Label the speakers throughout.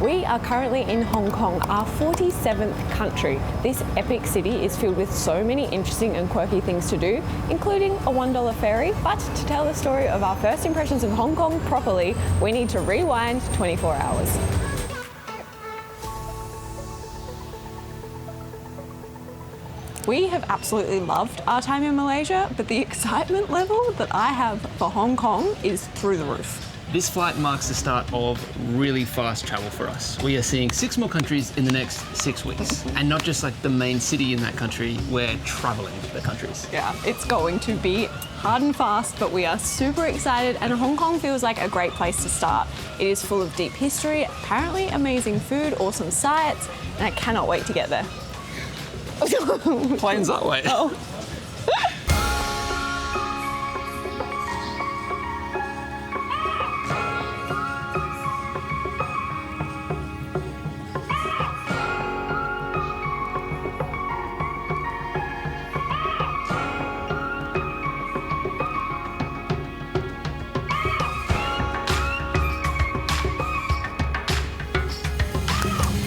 Speaker 1: We are currently in Hong Kong, our 47th country. This epic city is filled with so many interesting and quirky things to do, including a $1 ferry. But to tell the story of our first impressions of Hong Kong properly, we need to rewind 24 hours. We have absolutely loved our time in Malaysia, but the excitement level that I have for Hong Kong is through the roof.
Speaker 2: This flight marks the start of really fast travel for us. We are seeing 6 more countries in the next 6 weeks. And not just like the main city in that country, we're traveling the countries.
Speaker 1: Yeah, it's going to be hard and fast, but we are super excited, and Hong Kong feels like a great place to start. It is full of deep history, apparently amazing food, awesome sights, and I cannot wait to get there.
Speaker 2: Planes that way.
Speaker 1: Oh.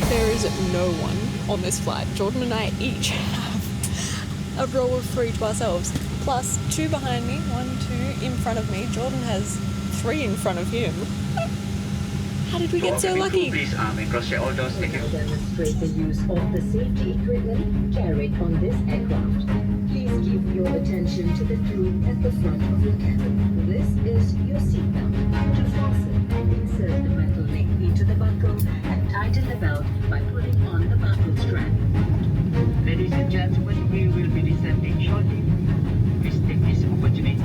Speaker 1: There is no one on this flight. Jordan and I each have a row of 3 to ourselves, plus 2 behind me, 1, 2 in front of me. Jordan has 3 in front of him. How did we get so lucky?
Speaker 3: Please demonstrate the use of the safety equipment carried on this aircraft. Please give your attention to the crew at the front of your cabin. This is your seatbelt. To fasten, insert the metal link into the buckle and tighten the belt by pulling on the buckle strap. Ladies and gentlemen, we will be descending shortly. Please take this opportunity to...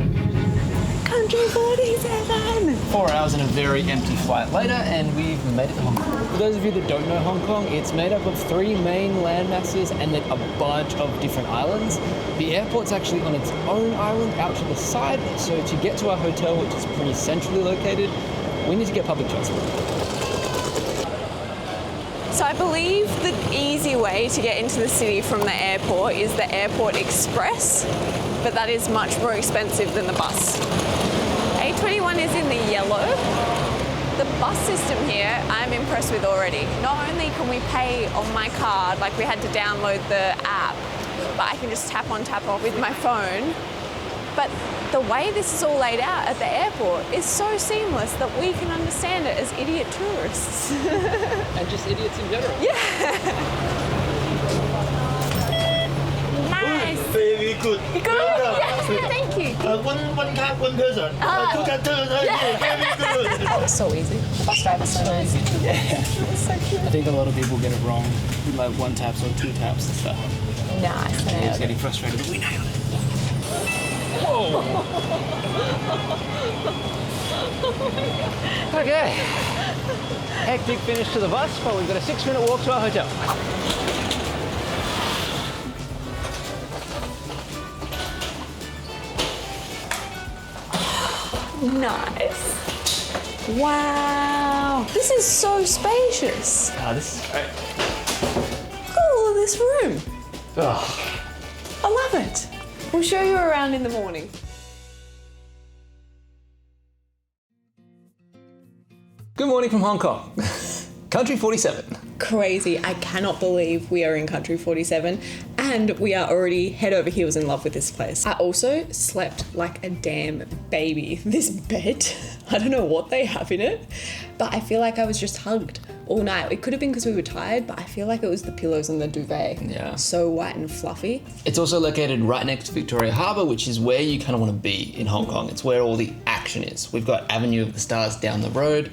Speaker 1: Country 47!
Speaker 2: 4 hours and a very empty flight later, and we've made it to Hong Kong. For those of you that don't know Hong Kong, it's made up of 3 main land masses and then a bunch of different islands. The airport's actually on its own island out to the side, so to get to our hotel, which is pretty centrally located, we need to get public transport.
Speaker 1: So I believe the easy way to get into the city from the airport is the Airport Express, but that is much more expensive than the bus. A21 is in the yellow. The bus system here, I'm impressed with already. Not only can we pay on my card, like we had to download the app, but I can just tap on, tap off with my phone. But the way this is all laid out at the airport is so seamless that we can understand it as idiot tourists.
Speaker 2: And just idiots in general.
Speaker 1: Yeah. Nice.
Speaker 4: Very good.
Speaker 1: You good? Yes, thank you.
Speaker 4: One card, one person. 2 card, 2 person. Very good.
Speaker 1: That was so easy. The bus driver's so nice.
Speaker 2: Yeah.
Speaker 1: It was so cute.
Speaker 2: I think a lot of people get it wrong with like 1 taps or 2 taps and stuff.
Speaker 1: Nice.
Speaker 2: I was getting frustrated, but we nailed it. Whoa! Okay. Hectic finish to the bus, but we've got a 6-minute walk to our hotel.
Speaker 1: Nice. Wow. This is so spacious.
Speaker 2: This is great.
Speaker 1: Look at all of this room.
Speaker 2: Oh.
Speaker 1: I love it. We'll show you around in the morning.
Speaker 2: Good morning from Hong Kong. Country 47.
Speaker 1: Crazy. I cannot believe we are in Country 47 and we are already head over heels in love with this place. I also slept like a damn baby. This bed, I don't know what they have in it, but I feel like I was just hugged all night. It could have been because we were tired, but I feel like it was the pillows and the duvet.
Speaker 2: Yeah.
Speaker 1: So white and fluffy.
Speaker 2: It's also located right next to Victoria Harbour, which is where you kind of want to be in Hong Kong. It's where all the action is. We've got Avenue of the Stars down the road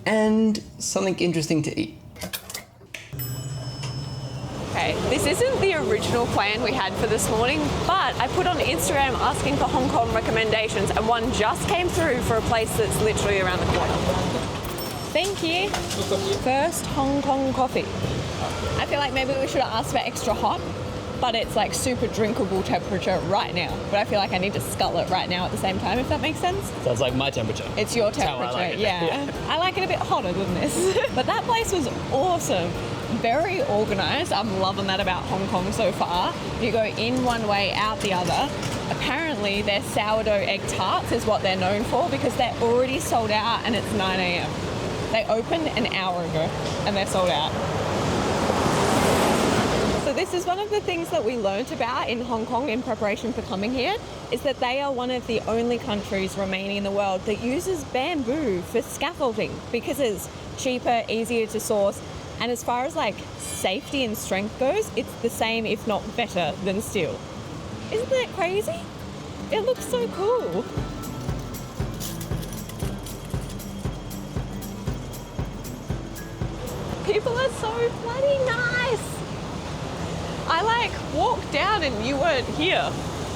Speaker 2: and something interesting to eat.
Speaker 1: Okay, this isn't the original plan we had for this morning, but I put on Instagram asking for Hong Kong recommendations and one just came through for a place that's literally around the corner. Thank you. First Hong Kong coffee. I feel like maybe we should have asked for extra hot, but it's like super drinkable temperature right now. But I feel like I need to scull it right now at the same time, if that makes sense.
Speaker 2: Sounds like my temperature.
Speaker 1: It's your
Speaker 2: That's how
Speaker 1: temperature,
Speaker 2: I like it.
Speaker 1: yeah. I like it a bit hotter than this. But that place was awesome. Very organised. I'm loving that about Hong Kong so far. You go in one way, out the other. Apparently their sourdough egg tarts is what they're known for because they're already sold out and it's 9 a.m. They opened an hour ago and they're sold out. So this is one of the things that we learnt about in Hong Kong in preparation for coming here, is that they are one of the only countries remaining in the world that uses bamboo for scaffolding because it's cheaper, easier to source, and as far as like safety and strength goes, it's the same if not better than steel. Isn't that crazy? It looks so cool. People are so bloody nice. I like walked down and you weren't here.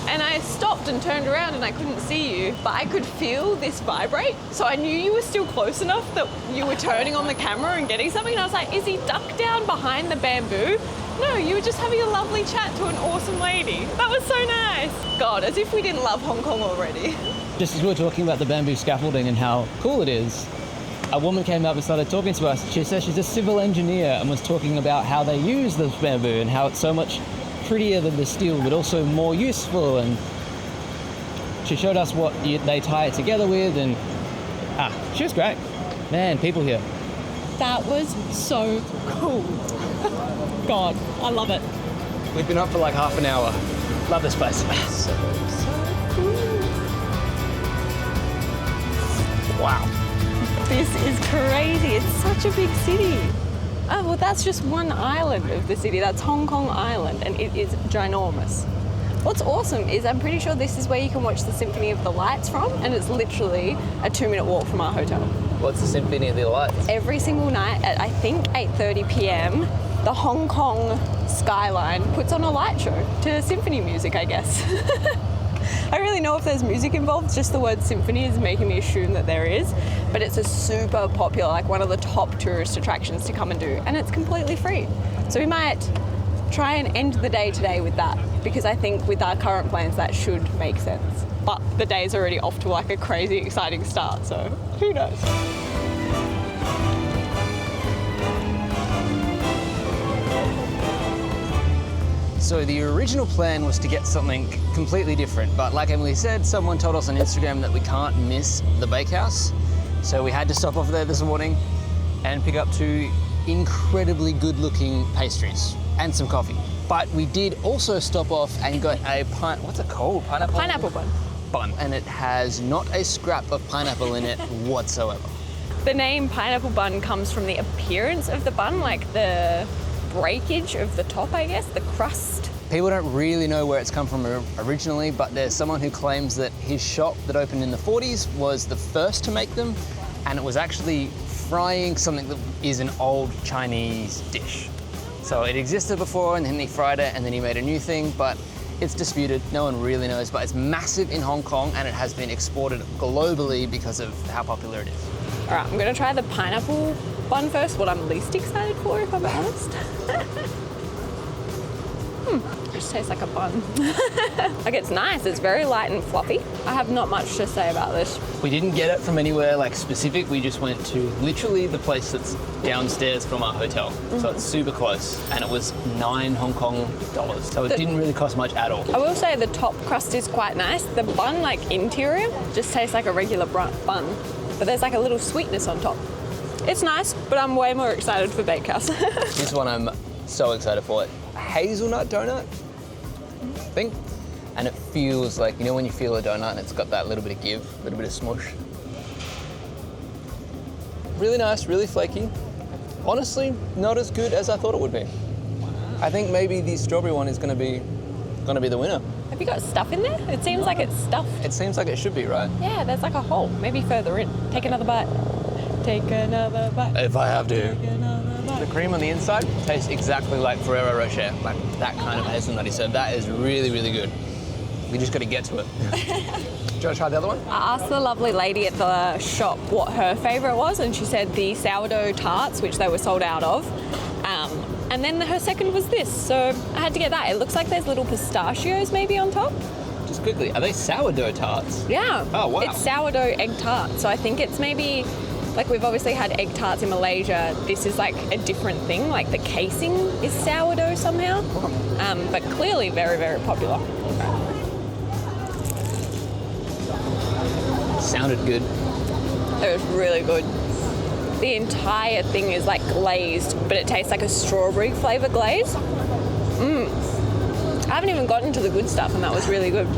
Speaker 1: And I stopped and turned around and I couldn't see you, but I could feel this vibrate. So I knew you were still close enough that you were turning on the camera and getting something. And I was like, is he ducked down behind the bamboo? No, you were just having a lovely chat to an awesome lady. That was so nice. God, as if we didn't love Hong Kong already.
Speaker 2: Just as we were talking about the bamboo scaffolding and how cool it is, a woman came up and started talking to us. She says she's a civil engineer and was talking about how they use this bamboo and how it's so much prettier than the steel, but also more useful. And she showed us what they tie it together with, and she was great. Man, people here.
Speaker 1: That was so cool. God, I love it.
Speaker 2: We've been up for like half an hour. Love this place.
Speaker 1: So cool.
Speaker 2: Wow.
Speaker 1: This is crazy. It's such a big city. Oh, well, that's just one island of the city. That's Hong Kong Island, and it is ginormous. What's awesome is I'm pretty sure this is where you can watch the Symphony of the Lights from, and it's literally a 2-minute walk from our hotel.
Speaker 2: What's the Symphony of the Lights?
Speaker 1: Every single night at, I think, 8:30 p.m, the Hong Kong skyline puts on a light show to symphony music, I guess. I don't really know if there's music involved, just the word symphony is making me assume that there is, but it's a super popular, like one of the top tourist attractions to come and do, and it's completely free. So we might try and end the day today with that, because I think with our current plans that should make sense. But the day's already off to like a crazy exciting start, so who knows?
Speaker 2: So the original plan was to get something completely different, but like Emily said, someone told us on Instagram that we can't miss the bakehouse. So we had to stop off there this morning and pick up 2 incredibly good-looking pastries and some coffee. But we did also stop off and got a what's it called?
Speaker 1: Pineapple bun.
Speaker 2: Bun, and it has not a scrap of pineapple in it whatsoever.
Speaker 1: The name pineapple bun comes from the appearance of the bun, like the breakage of the top, I guess, the crust.
Speaker 2: People don't really know where it's come from originally, but there's someone who claims that his shop that opened in the 40s was the first to make them, and it was actually frying something that is an old Chinese dish. So it existed before, and then he fried it, and then he made a new thing, but it's disputed. No one really knows, but it's massive in Hong Kong, and it has been exported globally because of how popular it is.
Speaker 1: All right, I'm gonna try the pineapple bun first, what I'm least excited for, if I'm honest. It just tastes like a bun. Like, it's nice, it's very light and fluffy. I have not much to say about this.
Speaker 2: We didn't get it from anywhere like specific, we just went to literally the place that's downstairs from our hotel. So it's super close, and it was 9 Hong Kong dollars. So it didn't really cost much at all.
Speaker 1: I will say the top crust is quite nice. The bun, like interior, just tastes like a regular bun, but there's like a little sweetness on top. It's nice, but I'm way more excited for Bakehouse.
Speaker 2: This one I'm so excited for. Hazelnut donut thing, and it feels like, you know when you feel a donut and it's got that little bit of give, a little bit of smush. Really nice, really flaky. Honestly, not as good as I thought it would be. I think maybe the strawberry one is gonna be the winner.
Speaker 1: Have you got stuff in there? It seems like it's stuffed.
Speaker 2: It seems like it should be, right?
Speaker 1: Yeah, there's like a hole, maybe further in. Take another bite. Take another bite.
Speaker 2: If I have to.
Speaker 1: Take another bite.
Speaker 2: The cream on the inside tastes exactly like Ferrero Rocher, like that kind of hazelnutty. So that is really, really good. We just got to get to it. Do you want to try the other one?
Speaker 1: I asked the lovely lady at the shop what her favourite was, and she said the sourdough tarts, which they were sold out of. And then her second was this, so I had to get that. It looks like there's little pistachios maybe on top.
Speaker 2: Just quickly, are they sourdough tarts?
Speaker 1: Yeah.
Speaker 2: Oh, wow.
Speaker 1: It's sourdough egg tart, so I think it's maybe, like we've obviously had egg tarts in Malaysia, this is like a different thing, like the casing is sourdough somehow, but clearly very, very popular.
Speaker 2: Sounded good.
Speaker 1: It was really good. The entire thing is like glazed, but it tastes like a strawberry flavour glaze. I haven't even gotten to the good stuff, and that was really good.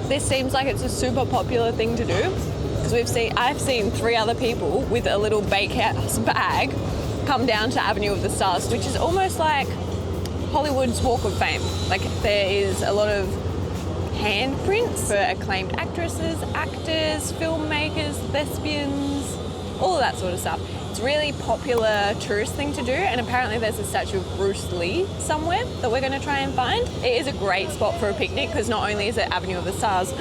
Speaker 1: This seems like it's a super popular thing to do, because I've seen 3 other people with a little bakehouse bag come down to Avenue of the Stars, which is almost like Hollywood's Walk of Fame. Like, there is a lot of handprints for acclaimed actresses, actors, filmmakers, thespians, all of that sort of stuff. It's a really popular tourist thing to do, and apparently there's a statue of Bruce Lee somewhere that we're going to try and find. It is a great spot for a picnic, because not only is it Avenue of the Stars,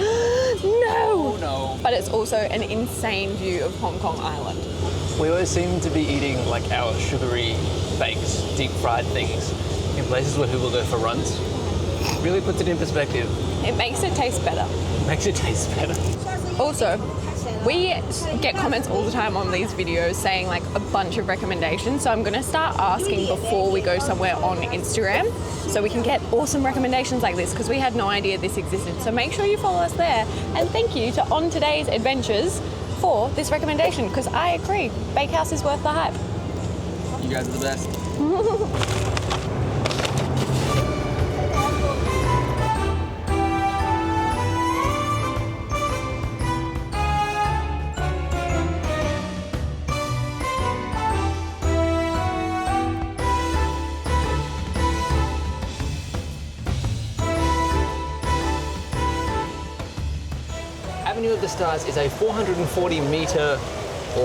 Speaker 1: no, but it's also an insane view of Hong Kong Island.
Speaker 2: We always seem to be eating like our sugary baked, deep fried things in places where people go for runs. Really puts it in perspective.
Speaker 1: It makes it taste better.
Speaker 2: Makes it taste better.
Speaker 1: Also, we get comments all the time on these videos saying like a bunch of recommendations, so I'm going to start asking before we go somewhere on Instagram so we can get awesome recommendations like this, because we had no idea this existed. So make sure you follow us there, and thank you to On Today's Adventures for this recommendation, because I agree, Bakehouse is worth the hype.
Speaker 2: You guys are the best. Avenue of the Stars is a 440-metre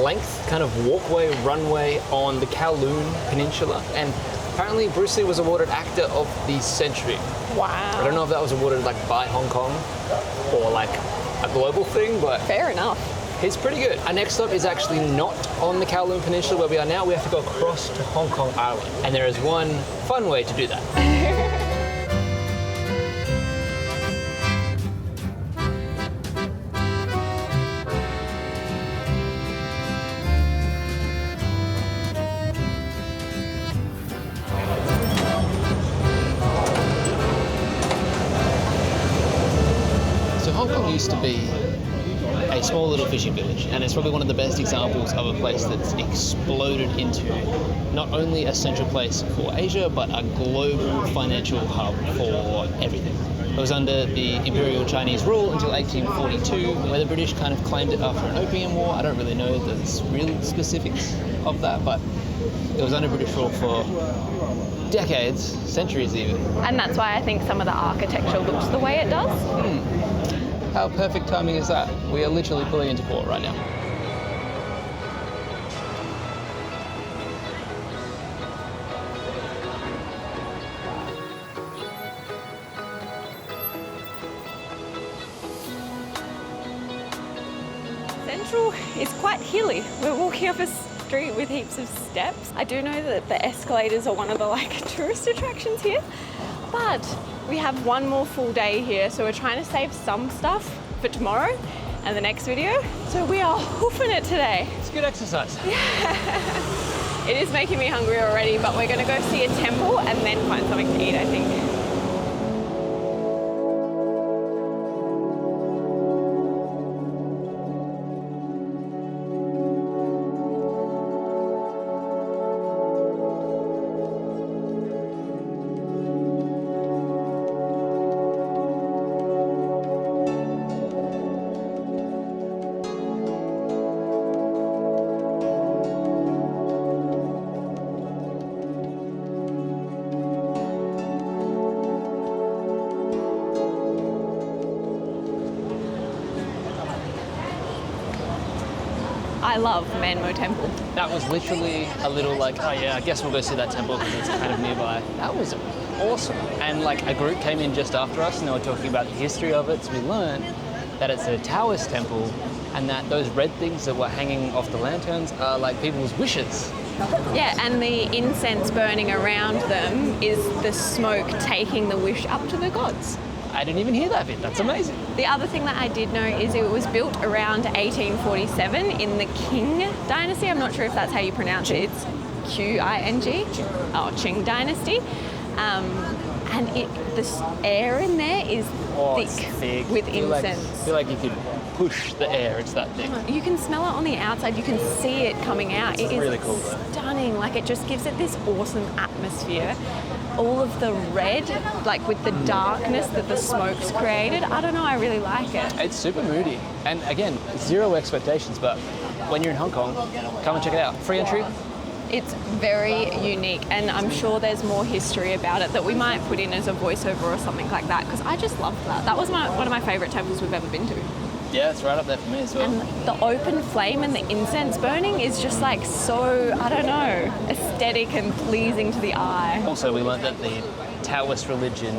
Speaker 2: length kind of walkway, runway on the Kowloon Peninsula, and apparently Bruce Lee was awarded Actor of the Century.
Speaker 1: Wow.
Speaker 2: I don't know if that was awarded like by Hong Kong or like a global thing, but
Speaker 1: Fair enough.
Speaker 2: he's pretty good. Our next stop is actually not on the Kowloon Peninsula where we are now. We have to go across to Hong Kong Island, and there is one fun way to do that. Hong Kong used to be a small little fishing village, and it's probably one of the best examples of a place that's exploded into not only a central place for Asia, but a global financial hub for everything. It was under the Imperial Chinese rule until 1842, where the British kind of claimed it after an Opium War. I don't really know the real specifics of that, but it was under British rule for decades, centuries even.
Speaker 1: And that's why I think some of the architecture looks the way it does.
Speaker 2: How perfect timing is that? We are literally pulling into port right now.
Speaker 1: Central is quite hilly. We're walking up a street with heaps of steps. I do know that the escalators are one of the tourist attractions here, but we have one more full day here, so we're trying to save some stuff for tomorrow and the next video. So we are hoofing it today.
Speaker 2: It's good exercise.
Speaker 1: It is making me hungry already, but we're gonna go see a temple and then find something to eat, I think. I love Manmo Temple.
Speaker 2: That was literally a little oh yeah, I guess we'll go see that temple because it's kind of nearby. That was awesome. And a group came in just after us and they were talking about the history of it, so we learned that it's a Taoist temple and that those red things that were hanging off the lanterns are people's wishes.
Speaker 1: Yeah, and the incense burning around them is the smoke taking the wish up to the gods.
Speaker 2: I didn't even hear that bit. That's amazing.
Speaker 1: The other thing that I did know is it was built around 1847 in the Qing dynasty. I'm not sure if that's how you pronounce it. It's Qing. Oh, Qing dynasty. And the air in there is thick with incense.
Speaker 2: I feel like you could push the air. It's that thick.
Speaker 1: You can smell it on the outside. You can see it coming out. It is
Speaker 2: really cool, though.
Speaker 1: stunning. Like it just gives it this awesome atmosphere. All of the red, like with the darkness that the smoke's created. I don't know. I really like it.
Speaker 2: It's super moody. And again, zero expectations, but when you're in Hong Kong, come and check it out. Free entry.
Speaker 1: It's very unique, and I'm sure there's more history about it that we might put in as a voiceover or something like that, because I just loved that. That was one of my favourite temples we've ever been to.
Speaker 2: Yeah, it's right up there for me as well.
Speaker 1: And the open flame and the incense burning is just like so, I don't know, aesthetic and pleasing to the eye.
Speaker 2: Also, we learned that the Taoist religion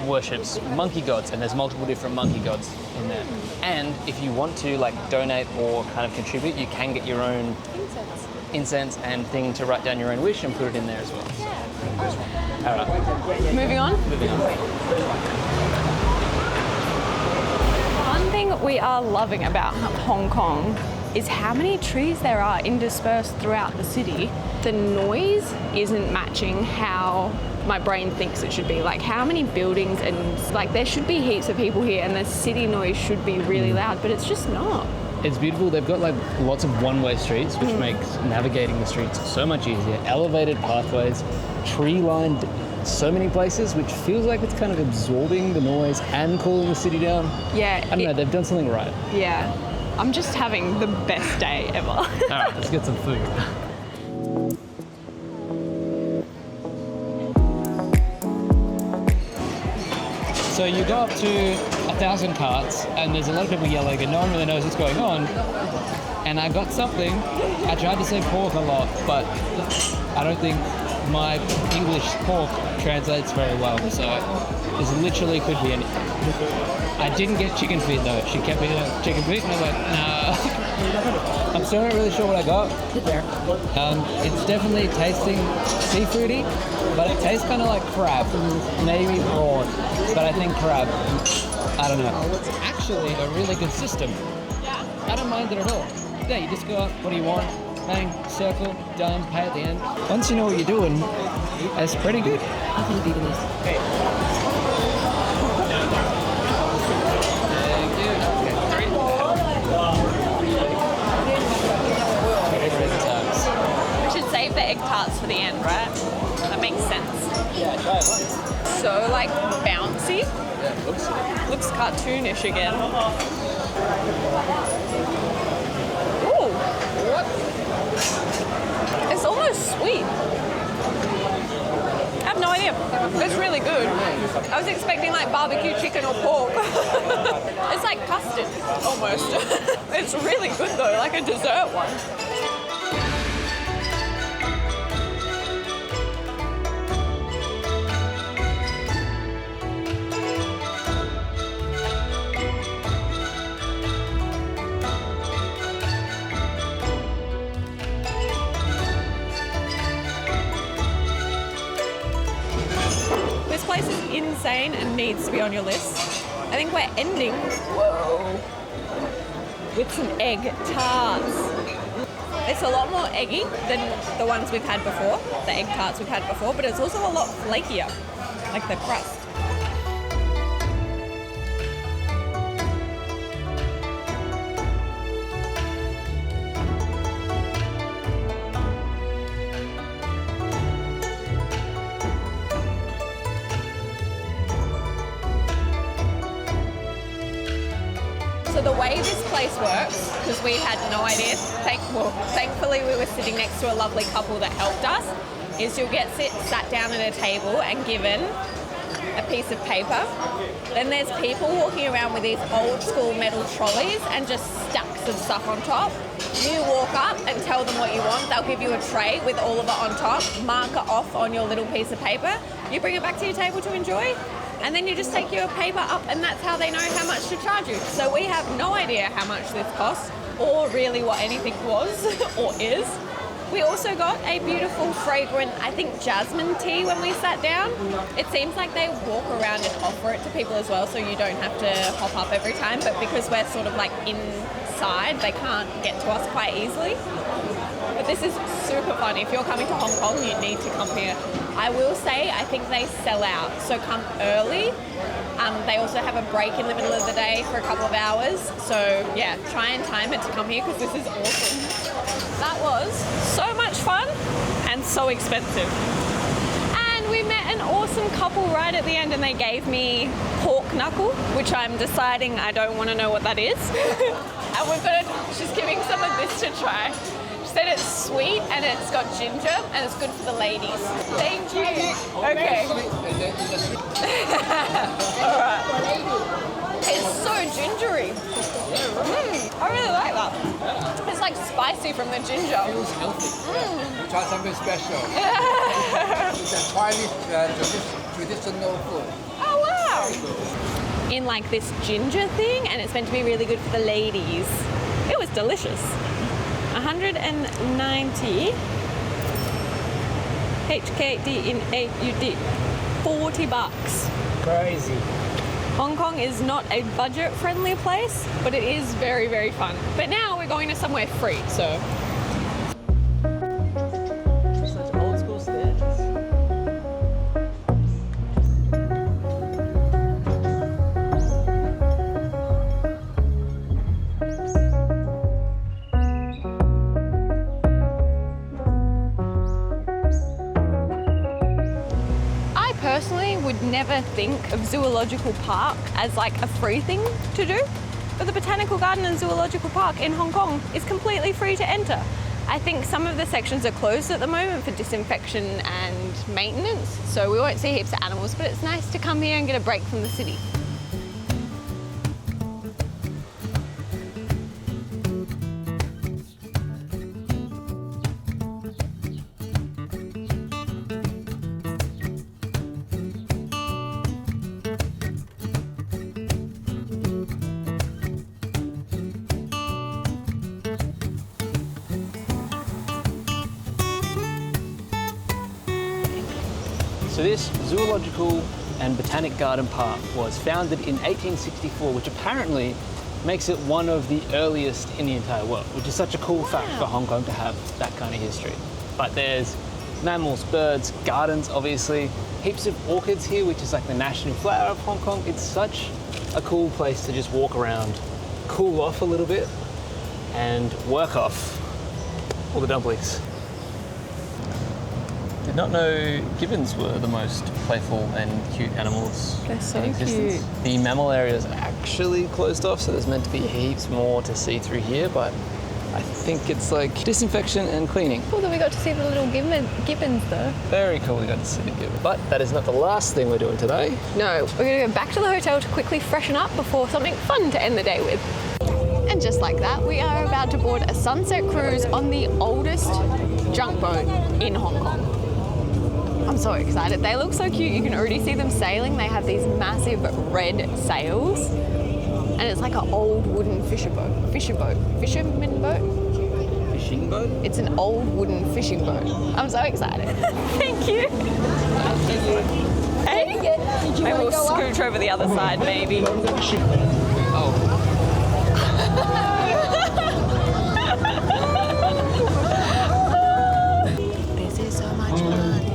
Speaker 2: worships monkey gods, and there's multiple different monkey gods in there. And if you want to like donate or kind of contribute, you can get your own incense and thing to write down your own wish and put it in there as well. All right.
Speaker 1: Moving on. One thing we are loving about Hong Kong is how many trees there are interspersed throughout the city. The noise isn't matching how my brain thinks it should be. Like how many buildings, and like there should be heaps of people here and the city noise should be really loud, but it's just not.
Speaker 2: It's beautiful. They've got like lots of one-way streets, which makes navigating the streets so much easier. Elevated pathways, tree-lined so many places, which feels like it's kind of absorbing the noise and cooling the city down.
Speaker 1: Yeah.
Speaker 2: I don't know, they've done something right.
Speaker 1: Yeah. I'm just having the best day ever.
Speaker 2: All right, let's get some food. So you go up to 1,000 carts, and there's a lot of people yelling, and no one really knows what's going on. And I got something. I tried to say pork a lot, but I don't think my English pork translates very well. So this literally could be anything. I didn't get chicken feet though. She kept me chicken feet, and I was like, nah. I'm still not really sure what I got. It's definitely tasting seafoody, but it tastes kind of like crab, maybe prawn, but I think crab. I don't know. It's actually a really good system. I don't mind it at all. Yeah, you just go up, what do you want? Bang, circle, done, pay at the end. Once you know what you're doing, it's pretty good. I think you do this. Okay. Thank you. Okay, 3.
Speaker 1: We should save the egg tarts for the end, right? That makes sense.
Speaker 2: Yeah, try it.
Speaker 1: So like bouncy.
Speaker 2: Yeah, it looks it.
Speaker 1: Looks cartoonish again. Ooh. It's almost sweet. I have no idea. It's really good. I was expecting like barbecue chicken or pork. It's like custard, almost. It's really good though, like a dessert one. This place is insane and needs to be on your list. I think we're ending, with some egg tarts. It's a lot more eggy than the ones we've had before, the egg tarts we've had before, but it's also a lot flakier, like the crust. So the way this place works, because we had no idea, thankfully we were sitting next to a lovely couple that helped us, is you'll get sat down at a table and given a piece of paper. Then there's people walking around with these old school metal trolleys and just stacks of stuff on top. You walk up and tell them what you want. They'll give you a tray with all of it on top, mark it off on your little piece of paper. You bring it back to your table to enjoy. And then you just take your paper up, and that's how they know how much to charge you. So we have no idea how much this costs, or really what anything was or is. We also got a beautiful, fragrant, I think, jasmine tea when we sat down. It seems like they walk around and offer it to people as well, so you don't have to hop up every time. But because we're sort of like inside, they can't get to us quite easily. But this is super fun. If you're coming to Hong Kong, you need to come here. I will say, I think they sell out, so come early. They also have a break in the middle of the day for a couple of hours. So yeah, try and time it to come here because this is awesome. That was so much fun and so expensive. And we met an awesome couple right at the end and they gave me pork knuckle, which I'm deciding I don't want to know what that is. And she's giving some of this to try. She said it's sweet and it's got ginger and it's good for the ladies. Thank you. Okay. All right. It's so gingery. I really like that. It's like spicy from the ginger.
Speaker 5: It was healthy. Try something special. It's a Chinese traditional food.
Speaker 1: Oh wow! In like this ginger thing, and it's meant to be really good for the ladies. It was delicious. 190 HKD in AUD. 40 bucks.
Speaker 2: Crazy.
Speaker 1: Hong Kong is not a budget-friendly place, but it is very, very fun. But now we're going to somewhere free, so.
Speaker 2: Such old school stairs.
Speaker 1: Personally would never think of Zoological Park as like a free thing to do, but the Botanical Garden and Zoological Park in Hong Kong is completely free to enter. I think some of the sections are closed at the moment for disinfection and maintenance, so we won't see heaps of animals, but it's nice to come here and get a break from the city.
Speaker 2: So this Zoological and Botanic Garden Park was founded in 1864, which apparently makes it one of the earliest in the entire world, which is such a cool fact for Hong Kong to have that kind of history. But there's mammals, birds, gardens, obviously, heaps of orchids here, which is like the national flower of Hong Kong. It's such a cool place to just walk around, cool off a little bit, and work off all the dumplings. Did not know gibbons were the most playful and cute animals
Speaker 1: They're so
Speaker 2: in existence.
Speaker 1: cute.
Speaker 2: The mammal area is actually closed off, so there's meant to be heaps more to see through here, but I think it's like disinfection and cleaning.
Speaker 1: Cool that we got to see the little gibbons though.
Speaker 2: Very cool we got to see the gibbon. But that is not the last thing we're doing today.
Speaker 1: No, we're gonna go back to the hotel to quickly freshen up before something fun to end the day with. And just like that, we are about to board a sunset cruise on the oldest junk boat in Hong Kong. I'm so excited. They look so cute. You can already see them sailing. They have these massive red sails. And it's like an old wooden fisherman boat. Fisherman boat?
Speaker 2: Fishing boat?
Speaker 1: It's an old wooden fishing boat. I'm so excited. Thank you. Hey, maybe we'll scooch over the other side, maybe.
Speaker 2: Oh.
Speaker 1: This is so much fun.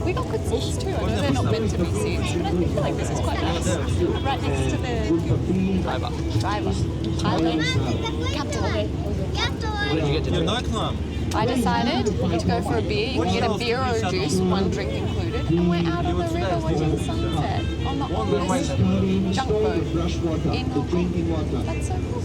Speaker 1: We got good seats too. I know they're not meant to be seats, but I feel like this is quite nice. Right next to the driver. Pilot. Captain.
Speaker 2: What did you get to drink?
Speaker 1: I decided to go for a beer. You can get a beer or a juice, one drink included. And we're out on the river watching the sunset on the oldest junk boat in Hong Kong. That's so cool.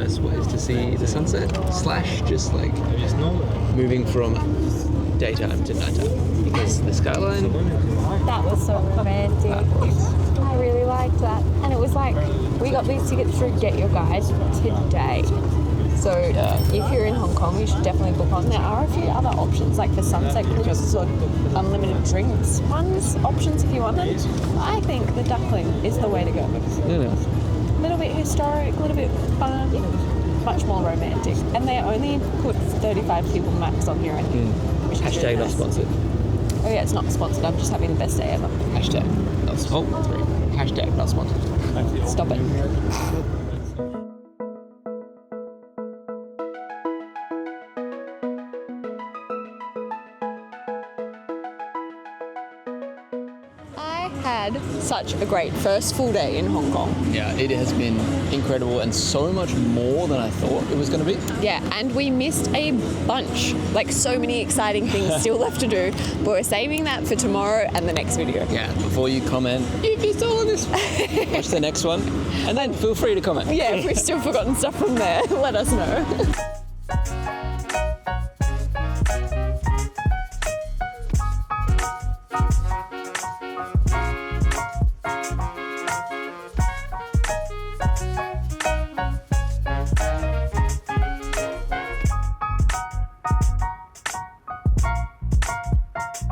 Speaker 2: best ways to see the sunset, / just like moving from daytime to nighttime, because the skyline.
Speaker 1: That was so romantic. I really liked that. And it was like, we got these tickets through Get Your Guide today. So if you're in Hong Kong, you should definitely book on. There are a few other options, like the sunset cruises or unlimited drinks options if you want them. I think the Duckling is the way to go. A little bit historic, a little bit fun, much more romantic. And they only put 35 people max on here, I think. Which is
Speaker 2: Hashtag
Speaker 1: really
Speaker 2: not
Speaker 1: nice.
Speaker 2: sponsored.
Speaker 1: Oh yeah, it's not sponsored. I'm just having the best day ever.
Speaker 2: Hashtag not sponsored. Hashtag not sponsored.
Speaker 1: Stop it. I had such a great first full day in Hong Kong.
Speaker 2: Yeah, it has been incredible and so much more than I thought it was going to be.
Speaker 1: Yeah, and we missed a bunch, like so many exciting things still left to do, but we're saving that for tomorrow and the next video.
Speaker 2: Yeah, before you comment, you missed all of this, watch the next one, and then feel free to comment.
Speaker 1: Yeah, if we've still forgotten stuff from there, let us know.